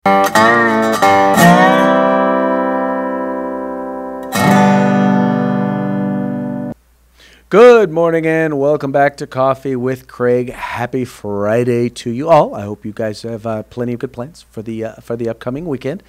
Good morning and welcome back to Coffee with Craig. Happy Friday to you all. I hope you guys have plenty of good plans for the upcoming weekend.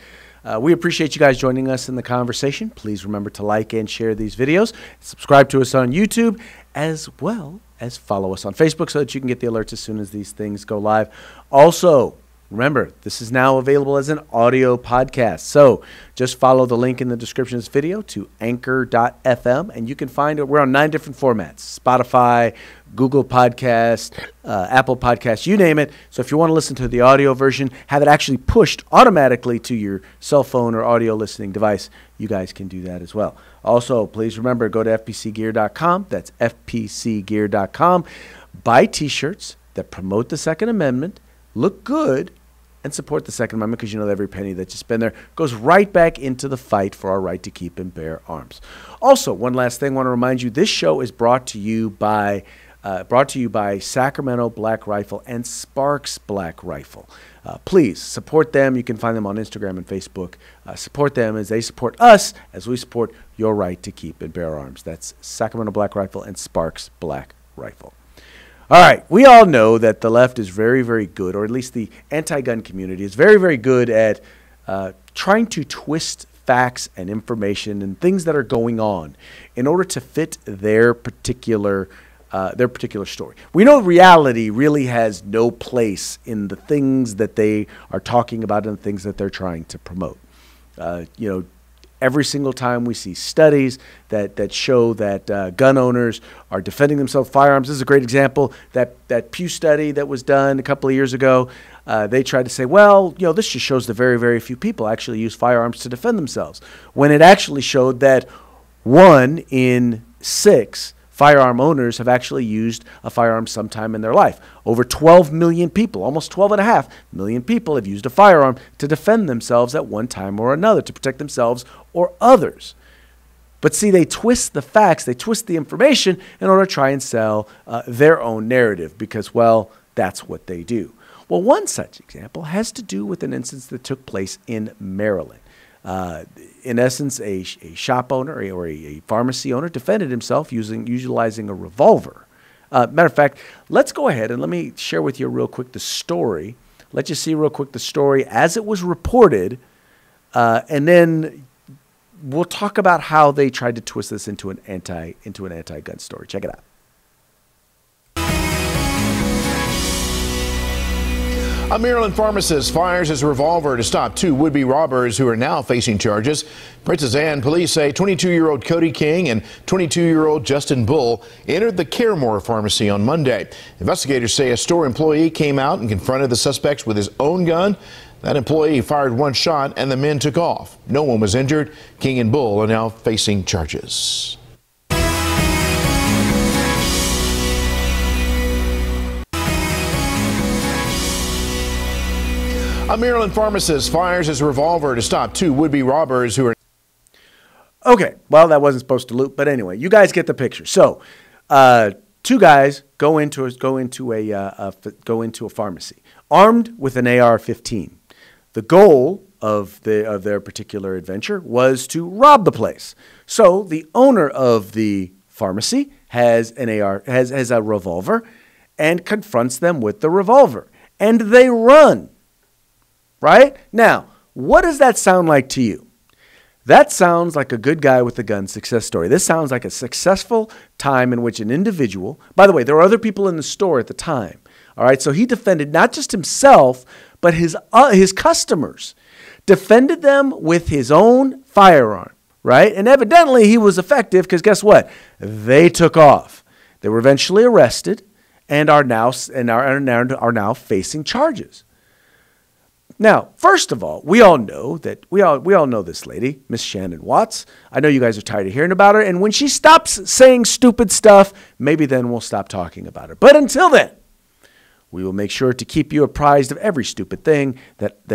We appreciate you guys joining us in the conversation. Please remember to like and share these videos. Subscribe to us on YouTube as well as follow us on Facebook so that you can get the alerts as soon as these things go live. Also, remember, this is now available as an audio podcast. So just follow the link in the description of this video to anchor.fm, and you can find it. We're on 9 different formats: Spotify, Google Podcast, Apple Podcast, you name it. So if you want to listen to the audio version, have it actually pushed automatically to your cell phone or audio listening device, you guys can do that as well. Also, please remember, go to fpcgear.com. That's fpcgear.com. Buy T-shirts that promote the Second Amendment, look good, and support the Second Amendment, because you know that every penny that you spend there goes right back into the fight for our right to keep and bear arms. Also, one last thing I want to remind you, this show is brought to you by Sacramento Black Rifle and Sparks Black Rifle. Please support them. You can find them on Instagram and Facebook. Support them as they support us, as we support your right to keep and bear arms. That's Sacramento Black Rifle and Sparks Black Rifle. All right, we all know that the left is very, very good, or at least the anti-gun community is very, very good at trying to twist facts and information and things that are going on in order to fit their particular story. We know reality really has no place in the things that they are talking about and the things that they're trying to promote. Every single time we see studies that show that gun owners are defending themselves, firearms. This is a great example. That Pew study that was done a couple of years ago, they tried to say, well, this just shows that very, very few people actually use firearms to defend themselves, when it actually showed that 1 in 6 firearm owners have actually used a firearm sometime in their life. Over 12 million people, almost 12.5 million people have used a firearm to defend themselves at one time or another, to protect themselves or others. But see, they twist the facts, they twist the information in order to try and sell their own narrative, because, well, that's what they do. Well, one such example has to do with an instance that took place in Maryland. In essence, a shop owner or a pharmacy owner defended himself utilizing a revolver. Matter of fact, let's go ahead and let me share with you real quick the story. Let you see real quick the story as it was reported, and then we'll talk about how they tried to twist this into an anti-gun story. Check it out. A Maryland pharmacist fires his revolver to stop 2 would-be robbers who are now facing charges. Princess Anne police say 22-year-old Cody King and 22-year-old Justin Bull entered the Caremore pharmacy on Monday. Investigators say a store employee came out and confronted the suspects with his own gun. That employee fired 1 shot and the men took off. No one was injured. King and Bull are now facing charges. A Maryland pharmacist fires his revolver to stop 2 would-be robbers who are... Okay, well, that wasn't supposed to loop, but anyway, you guys get the picture. So, 2 guys go into a pharmacy armed with an AR-15. The goal of their particular adventure was to rob the place. So the owner of the pharmacy has a revolver and confronts them with the revolver, and they run. Right? Now, what does that sound like to you? That sounds like a good guy with a gun success story. This sounds like a successful time in which an individual, by the way, there were other people in the store at the time. All right, so he defended not just himself, but his customers. Defended them with his own firearm, right? And evidently he was effective, because guess what? They took off. They were eventually arrested and are now facing charges. Now, first of all, we all know this lady, Miss Shannon Watts. I know you guys are tired of hearing about her, and when she stops saying stupid stuff, maybe then we'll stop talking about her. But until then, we will make sure to keep you apprised of every stupid thing that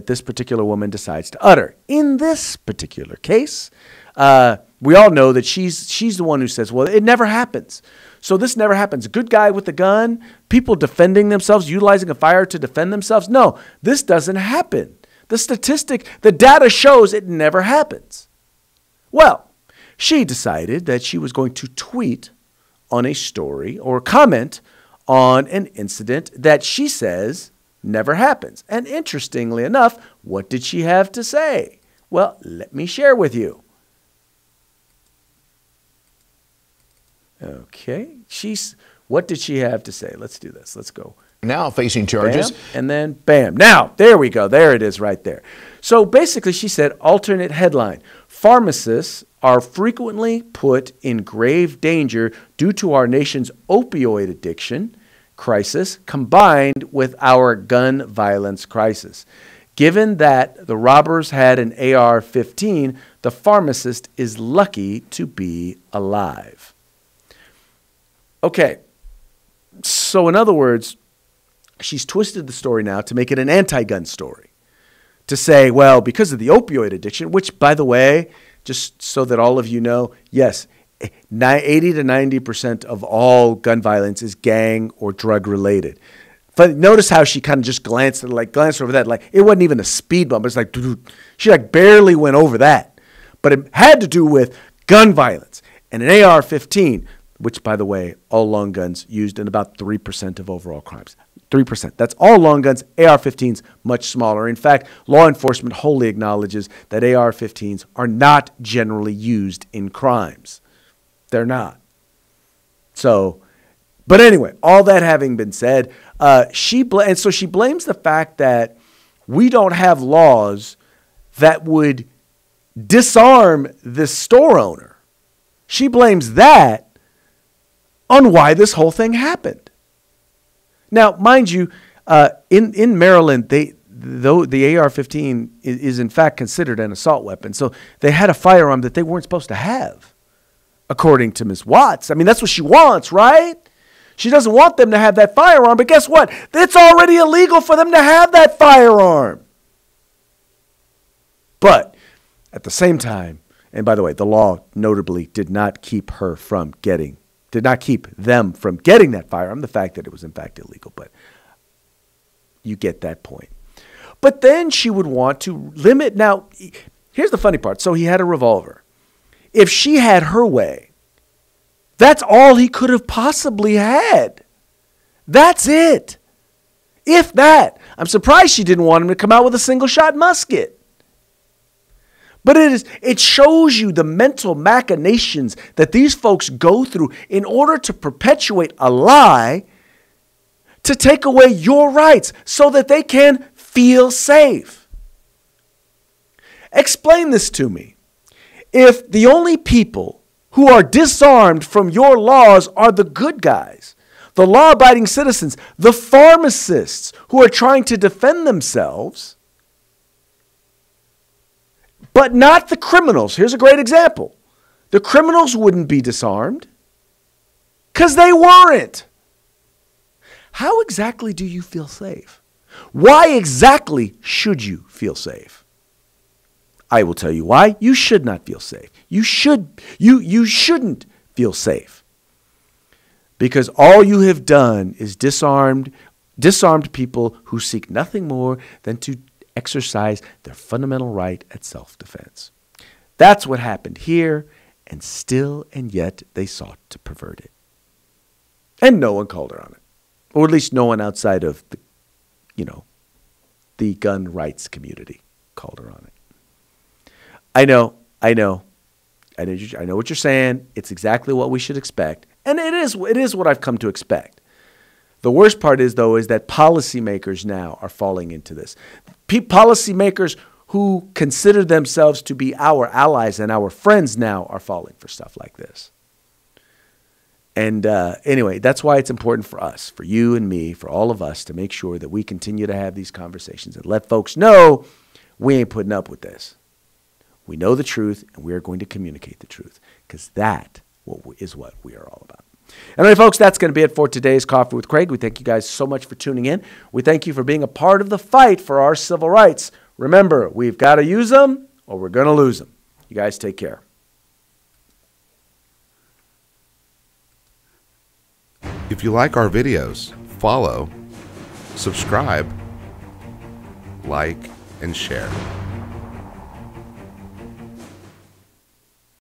this particular woman decides to utter. In this particular case, we all know that she's the one who says, well, it never happens. So this never happens. A good guy with a gun, people defending themselves, utilizing a fire to defend themselves. No, this doesn't happen. The data shows it never happens. Well, she decided that she was going to tweet on a story or comment on an incident that she says never happens. And interestingly enough, what did she have to say? Well, let me share with you. Okay, what did she have to say? Let's do this. Let's go. Now facing charges. Bam, and then bam. Now, there we go. There it is right there. So basically she said, alternate headline, pharmacists are frequently put in grave danger due to our nation's opioid addiction crisis combined with our gun violence crisis. Given that the robbers had an AR-15, the pharmacist is lucky to be alive. Okay, so in other words, she's twisted the story now to make it an anti-gun story. To say, well, because of the opioid addiction, which, by the way, just so that all of you know, yes, 80 to 90% of all gun violence is gang or drug related. But notice how she kind of just glanced over that, like it wasn't even a speed bump. It's like, she like barely went over that. But it had to do with gun violence. And an AR-15, which, by the way, all long guns used in about 3% of overall crimes. 3%. That's all long guns. AR-15s, much smaller. In fact, law enforcement wholly acknowledges that AR-15s are not generally used in crimes. They're not. So, but anyway, all that having been said, she blames the fact that we don't have laws that would disarm this store owner. She blames that on why this whole thing happened. Now, mind you, in Maryland, the AR-15 is in fact considered an assault weapon. So they had a firearm that they weren't supposed to have, according to Ms. Watts. I mean, that's what she wants, right? She doesn't want them to have that firearm, but guess what? It's already illegal for them to have that firearm. But at the same time, and by the way, the law notably did not keep them from getting that firearm, the fact that it was in fact illegal, but you get that point. But then she would want to limit. Now, here's the funny part. So he had a revolver. If she had her way, that's all he could have possibly had. That's it. If that. I'm surprised she didn't want him to come out with a single-shot musket. But it shows you the mental machinations that these folks go through in order to perpetuate a lie to take away your rights so that they can feel safe. Explain this to me. If the only people who are disarmed from your laws are the good guys, the law-abiding citizens, the pharmacists who are trying to defend themselves, but not the criminals. Here's a great example. The criminals wouldn't be disarmed because they weren't. How exactly do you feel safe? Why exactly should you feel safe? I will tell you why. You should not feel safe. You shouldn't feel safe. Because all you have done is disarmed people who seek nothing more than to exercise their fundamental right at self-defense. That's what happened here, and still and yet they sought to pervert it. And no one called her on it. Or at least no one outside of the gun rights community called her on it. I know what you're saying. It's exactly what we should expect. And it is what I've come to expect. The worst part is that policymakers now are falling into this. Policymakers who consider themselves to be our allies and our friends now are falling for stuff like this. And anyway, that's why it's important for us, for you and me, for all of us to make sure that we continue to have these conversations and let folks know we ain't putting up with this. We know the truth, and we are going to communicate the truth because that is what we are all about. Anyway, folks, that's going to be it for today's Coffee with Craig. We thank you guys so much for tuning in. We thank you for being a part of the fight for our civil rights. Remember, we've got to use them or we're going to lose them. You guys take care. If you like our videos, follow, subscribe, like, and share.